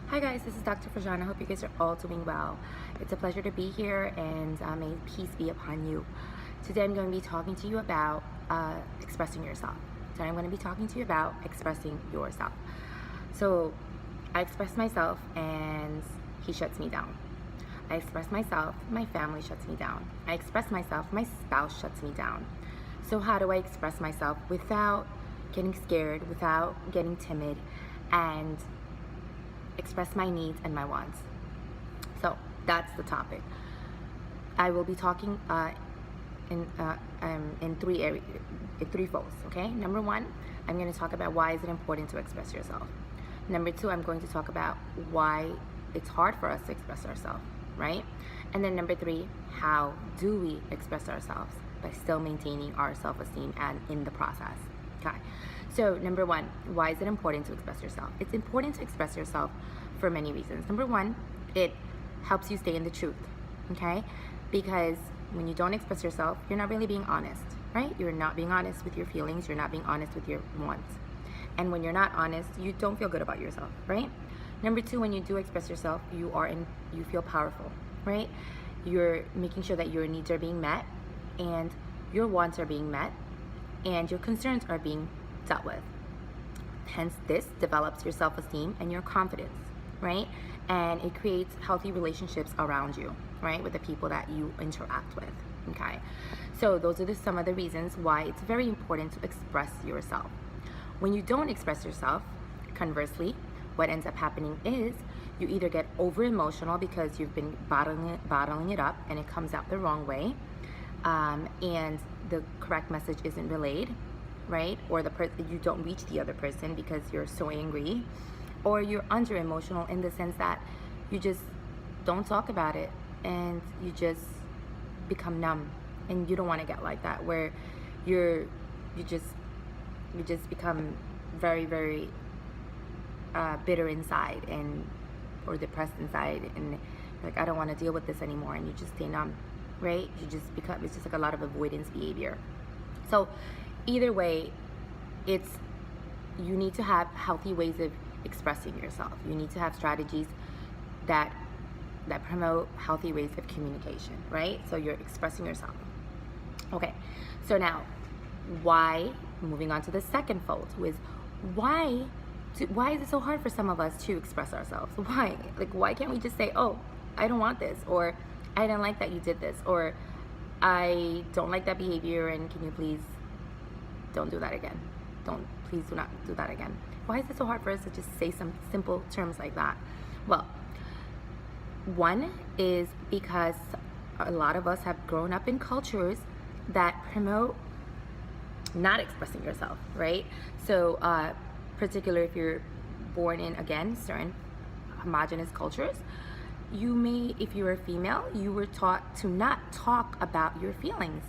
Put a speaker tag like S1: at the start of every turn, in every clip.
S1: Hi guys, this is Dr. Fajana. I hope you guys are all doing well. It's a pleasure to be here, and may peace be upon you. Today I'm going to be talking to you about expressing yourself. Today I'm going to be talking to you about expressing yourself. So I express myself and he shuts me down. I express myself, my family shuts me down. I express myself, my spouse shuts me down. So how do I express myself without getting scared, without getting timid, and express my needs and my wants? So that's the topic. I will be talking in three folds. Okay. Number one, I'm going to talk about why is it important to express yourself. Number two, I'm going to talk about why it's hard for us to express ourselves, right? And then number three, how do we express ourselves by still maintaining our self-esteem and in the process. Okay. So number one, why is it important to express yourself? It's important to express yourself for many reasons. Number one, it helps you stay in the truth, okay? Because when you don't express yourself, you're not really being honest, right? You're not being honest with your feelings. You're not being honest with your wants. And when you're not honest, you don't feel good about yourself, right? Number two, when you do express yourself, you feel powerful, right? You're making sure that your needs are being met and your wants are being met and your concerns are being dealt with. Hence, this develops your self-esteem and your confidence, right? And it creates healthy relationships around you, right? With the people that you interact with, okay? So those are some of the reasons why it's very important to express yourself. When you don't express yourself, conversely, what ends up happening is you either get over emotional because you've been bottling it up and it comes out the wrong way, and the correct message isn't relayed, right? Or you don't reach the other person because you're so angry, or you're under emotional in the sense that you just don't talk about it and you just become numb. And you don't want to get like that, where you just become very, very bitter inside or depressed inside, and like, I don't want to deal with this anymore, and you just stay numb, right? It's just like a lot of avoidance behavior. So either way, you need to have healthy ways of expressing yourself. You need to have strategies that promote healthy ways of communication, right? So you're expressing yourself. Okay, so now moving on to the second fold, is why is it so hard for some of us to express ourselves? Why can't we just say, oh, I don't want this, or I didn't like that you did this, or I don't like that behavior, and can you please don't do that again? Please do not do that again. Why is it so hard for us to just say some simple terms like that? Well, one is because a lot of us have grown up in cultures that promote not expressing yourself, right? So particularly if you're born in, again, certain homogenous cultures, if you were a female, you were taught to not talk about your feelings.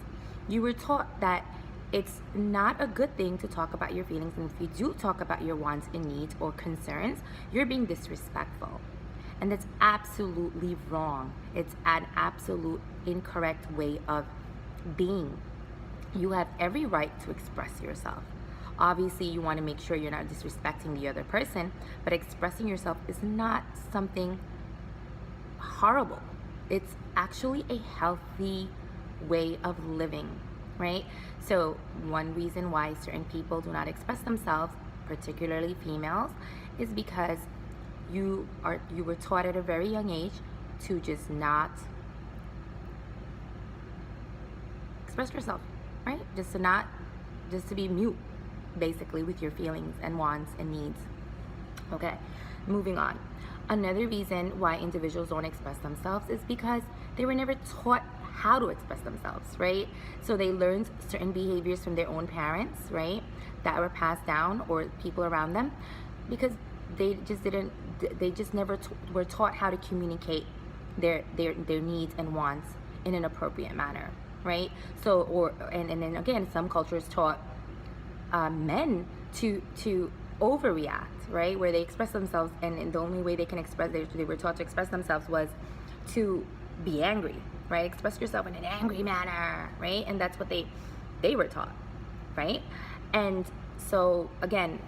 S1: You were taught that it's not a good thing to talk about your feelings, and if you do talk about your wants and needs or concerns, you're being disrespectful. And that's absolutely wrong. It's an absolute incorrect way of being. You have every right to express yourself. Obviously, you want to make sure you're not disrespecting the other person, but expressing yourself is not something horrible. It's actually a healthy way of living, right? So one reason why certain people do not express themselves, particularly females, is because you were taught at a very young age to just not express yourself, right? Just to be mute, basically, with your feelings and wants and needs. Okay, moving on. Another reason why individuals don't express themselves is because they were never taught how to express themselves, right? So they learned certain behaviors from their own parents, right, that were passed down, or people around them, because they just never were taught how to communicate their needs and wants in an appropriate manner, right? So and then again, some cultures taught men to overreact, right, where they express themselves, and the only way they were taught to express themselves was to be angry, right? Express yourself in an angry manner, right? And that's what they were taught, right? And so again,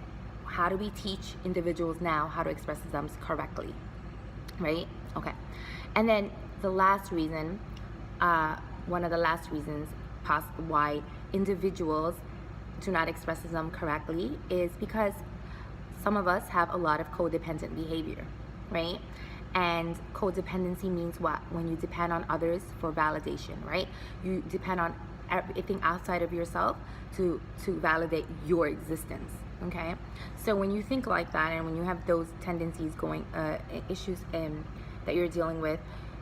S1: how do we teach individuals now how to express themselves correctly, right? Okay. And then the last reason, one of the last reasons why individuals do not express themselves correctly is because some of us have a lot of codependent behavior, right? And codependency means what? When you depend on others for validation, right? You depend on everything outside of yourself to validate your existence, okay? So when you think like that, and when you have those tendencies going, issues that you're dealing with,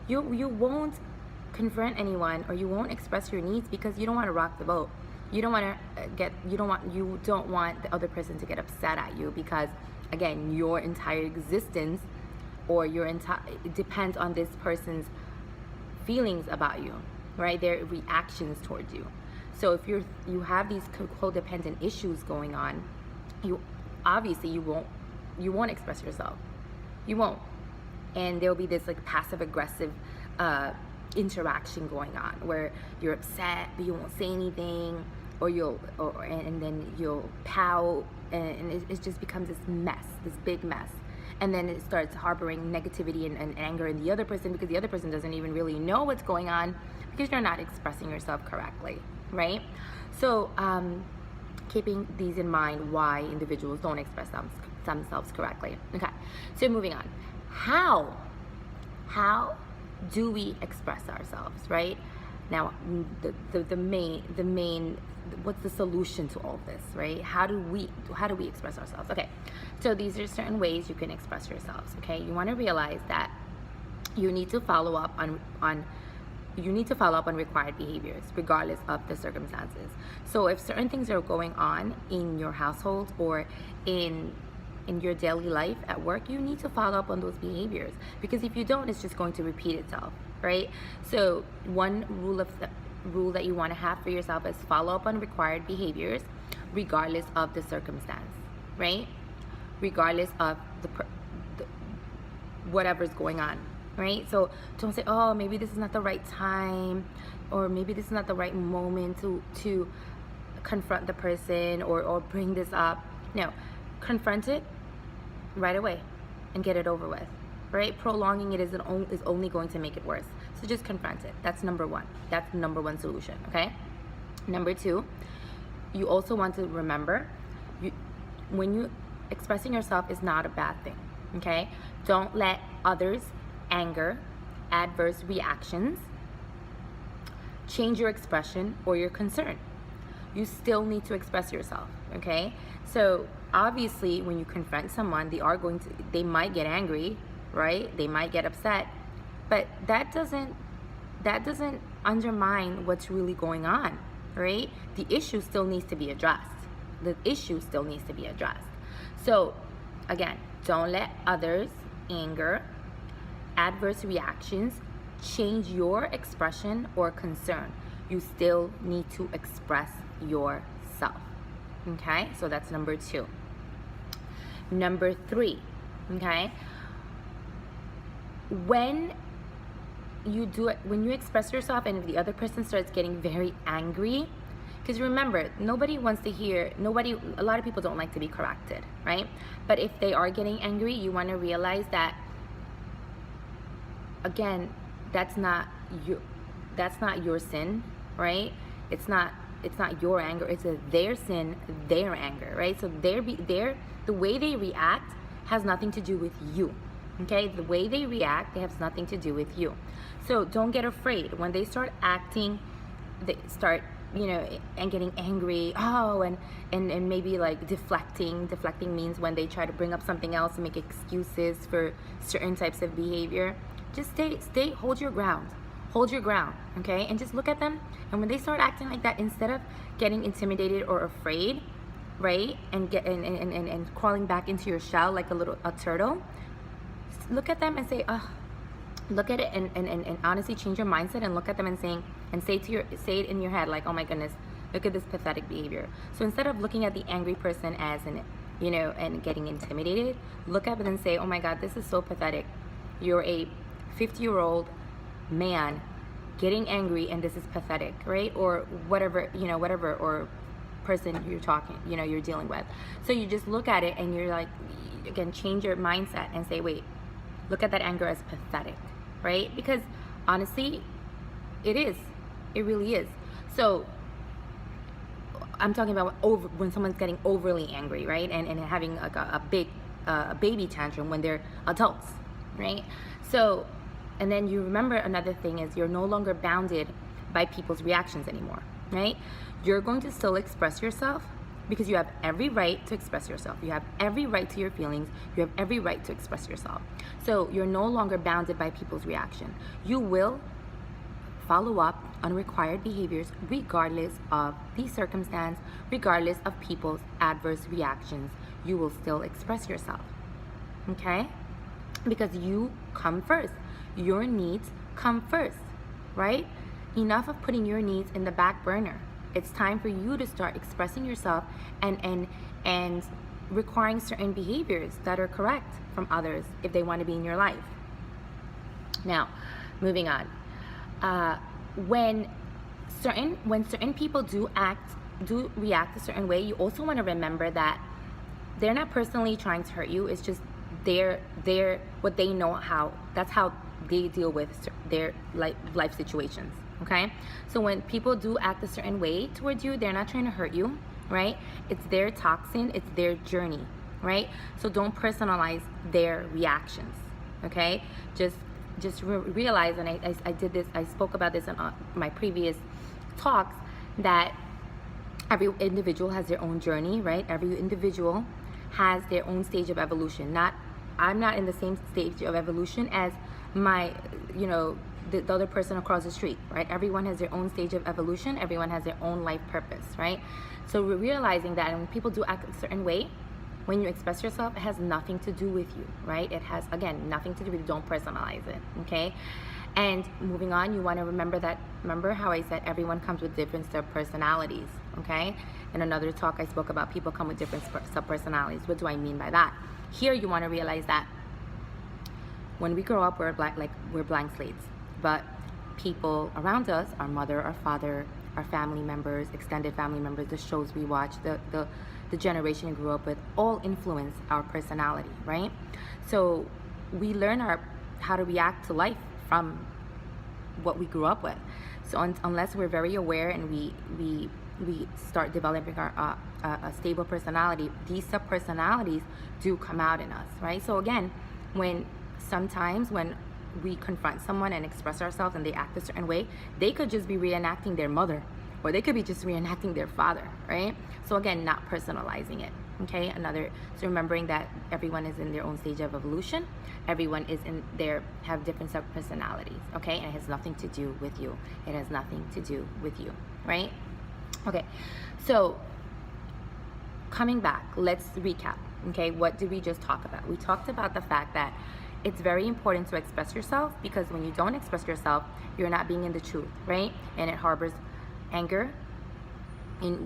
S1: you won't confront anyone, or you won't express your needs because you don't want to rock the boat. You don't want to you don't want the other person to get upset at you, because again, your entire existence or it depends on this person's feelings about you, right? Their reactions towards you. So if you have these codependent issues going on, you won't express yourself. You won't. And there'll be this like passive aggressive interaction going on where you're upset but you won't say anything, and then you'll pout, and it just becomes this mess, this big mess. And then it starts harboring negativity and anger in the other person, because the other person doesn't even really know what's going on because you're not expressing yourself correctly, right? So keeping these in mind, why individuals don't express themselves correctly. Okay, so moving on. How do we express ourselves, right? Now, the main, what's the solution to all of this, right? How do we express ourselves? Okay, so these are certain ways you can express yourselves. Okay, you want to realize that you need to follow up on required behaviors regardless of the circumstances. So if certain things are going on in your household or in your daily life at work, you need to follow up on those behaviors, because if you don't, it's just going to repeat itself, right? So one rule that you want to have for yourself is follow up on required behaviors regardless of the circumstance, right? Regardless of the whatever's going on, right? So don't say, oh, maybe this is not the right time, or maybe this is not the right moment to confront the person or bring this up. No, confront it right away and get it over with, right? Prolonging it is only going to make it worse. So just confront it. That's number one. That's the number one solution, okay? Number two, you also want to remember, when you expressing yourself is not a bad thing, okay? Don't let others' anger, adverse reactions change your expression or your concern. You still need to express yourself, okay? So obviously when you confront someone, they might get angry, right? They might get upset, but that doesn't undermine what's really going on, right? The issue still needs to be addressed. So again, don't let others' anger, adverse reactions change your expression or concern. You still need to express yourself, okay? So that's number two. Number three, okay? When you express yourself and if the other person starts getting very angry, because remember, a lot of people don't like to be corrected, right? But if they are getting angry, you want to realize that, again, that's not your sin, right? It's not your anger, it's their sin, their anger, right? So the way they react has nothing to do with you, okay? The way they react, they have nothing to do with you. So don't get afraid when they start acting, they start, and getting angry, and maybe like deflecting means when they try to bring up something else and make excuses for certain types of behavior. Just hold your ground, okay? And just look at them, and when they start acting like that, instead of getting intimidated or afraid, right, and crawling back into your shell like a turtle, look at them and say, look at it and honestly change your mindset and look at them and say it in your head like, oh my goodness, look at this pathetic behavior. So instead of looking at the angry person as and getting intimidated, look at it and say, oh my God, this is so pathetic. You're a 50-year-old man getting angry and this is pathetic, right? Or whatever, or person you're dealing with. So you just look at it and you're like, again, change your mindset and say, wait, look at that anger as pathetic, right? Because honestly, it is. It really is. So I'm talking about when someone's getting overly angry, right? And having like a big baby tantrum when they're adults, right? So, and then you remember another thing is you're no longer bounded by people's reactions anymore, right? You're going to still express yourself because you have every right to express yourself. You have every right to your feelings. You have every right to express yourself. So you're no longer bounded by people's reaction. You will follow up on required behaviors regardless of the circumstance, regardless of people's adverse reactions. You will still express yourself, okay? Because you come first. Your needs come first, right? Enough of putting your needs in the back burner. It's time for you to start expressing yourself and requiring certain behaviors that are correct from others if they want to be in your life. Now, moving on. When certain people do react a certain way, you also want to remember that they're not personally trying to hurt you. It's just they're what they know how. That's how they deal with their life situations. Okay, so when people do act a certain way towards you, they're not trying to hurt you, right? It's their toxin, it's their journey, right? So don't personalize their reactions. Okay, just realize, and I spoke about this in my previous talks, that every individual has their own journey, right? Every individual has their own stage of evolution. I'm not in the same stage of evolution as my, the other person across the street, right? Everyone has their own stage of evolution. Everyone has their own life purpose, right? So we're realizing that when people do act a certain way, when you express yourself, it has nothing to do with you, right? It has, again, nothing to do with you. Don't personalize it, okay? And moving on, you want to remember how I said everyone comes with different sub-personalities, okay? In another talk, I spoke about people come with different sub-personalities. What do I mean by that? Here, you want to realize that when we grow up, we're blank slates. But people around us, our mother, our father, our family members, extended family members, the shows we watch, the generation we grew up with, all influence our personality, right? So we learn how to react to life from what we grew up with. So unless we're very aware and we start developing a stable personality, these sub-personalities do come out in us, right? So again, sometimes when we confront someone and express ourselves and they act a certain way, they could just be reenacting their mother, or they could be just reenacting their father, right? So again, not personalizing it, okay? So remembering that everyone is in their own stage of evolution. Everyone have different sub-personalities, okay? And it has nothing to do with you. It has nothing to do with you, right? Okay, so coming back, let's recap, okay? What did we just talk about? We talked about the fact that it's very important to express yourself, because when you don't express yourself, you're not being in the truth, right? And it harbors anger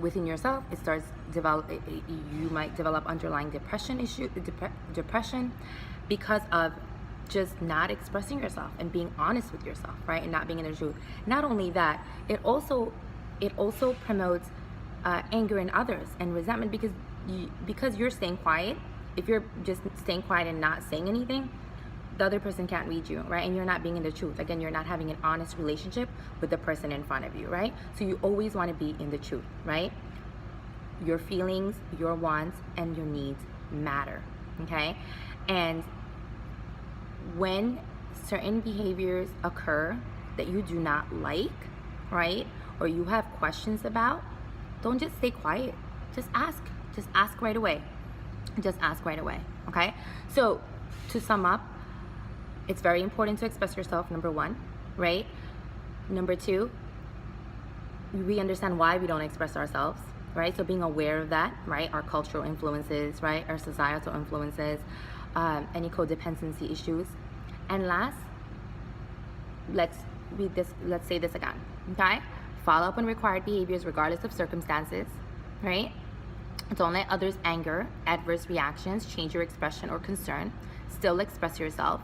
S1: within yourself. It starts you might develop underlying depression because of just not expressing yourself and being honest with yourself, right? And not being in the truth. Not only that, it also promotes anger in others and resentment, because you're staying quiet. If you're just staying quiet and not saying anything, the other person can't read you, right? And you're not being in the truth. Again, you're not having an honest relationship with the person in front of you, right? So you always want to be in the truth, right? Your feelings, your wants, and your needs matter, okay? And when certain behaviors occur that you do not like, right? Or you have questions about, don't just stay quiet. Just ask. Just ask right away. Just ask right away, okay? So to sum up, it's very important to express yourself, number one, right? Number two, we understand why we don't express ourselves, right? So being aware of that, right? Our cultural influences, right? Our societal influences, any codependency issues. And last, let's say this again, okay? Follow up on required behaviors regardless of circumstances, right? Don't let others' anger, adverse reactions change your expression or concern. Still express yourself.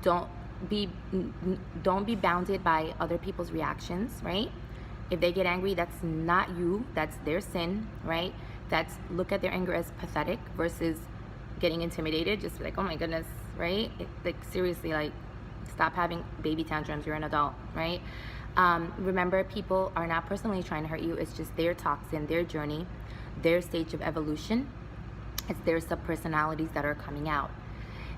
S1: Don't be bounded by other people's reactions, right? If they get angry, that's not you, that's their sin, right? That's, look at their anger as pathetic versus getting intimidated, just like, oh my goodness, right? Like seriously, like stop having baby tantrums, you're an adult, right? Remember, people are not personally trying to hurt you. It's just their toxin, their journey, their stage of evolution. It's their subpersonalities that are coming out,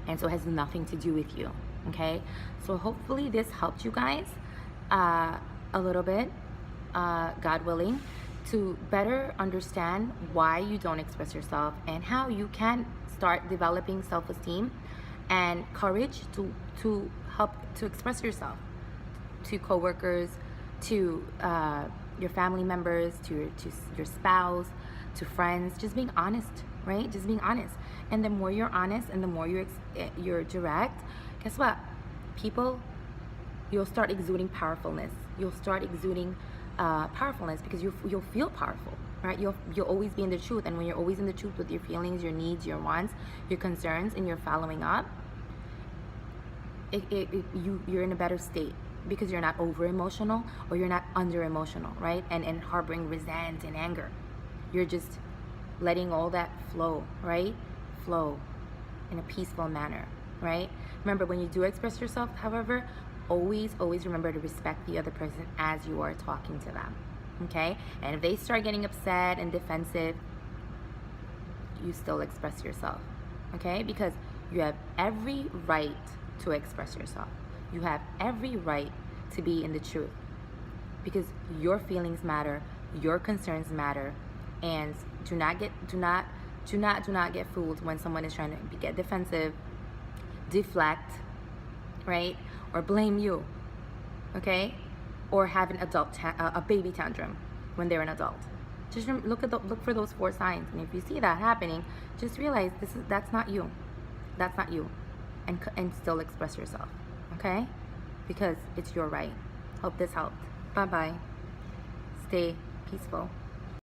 S1: and so it has nothing to do with you. Okay, so hopefully this helped you guys a little bit, God willing, to better understand why you don't express yourself and how you can start developing self-esteem and courage to help to express yourself to coworkers, to your family members, to your spouse, to friends. Just being honest, right? Just being honest. And the more you're honest and the more you're direct, guess what? You'll start exuding powerfulness. You'll start exuding powerfulness because you'll feel powerful, right? You'll always be in the truth. And when you're always in the truth with your feelings, your needs, your wants, your concerns, and you're following up, you're in a better state, because you're not over emotional or you're not under emotional, right? And harboring resent and anger. You're just letting all that flow, right? Flow in a peaceful manner, right? Remember, when you do express yourself, however, always remember to respect the other person as you are talking to them, okay? And if they start getting upset and defensive, you still express yourself, okay? Because you have every right to express yourself. You have every right to be in the truth, because your feelings matter, your concerns matter, and do not get fooled when someone is trying to get defensive, deflect, right, or blame you, okay, or have a baby tantrum when they're an adult. Just look for those 4 signs, and if you see that happening, just realize that's not you, and still express yourself, okay? Because it's your right. Hope this helped. Bye-bye. Stay peaceful.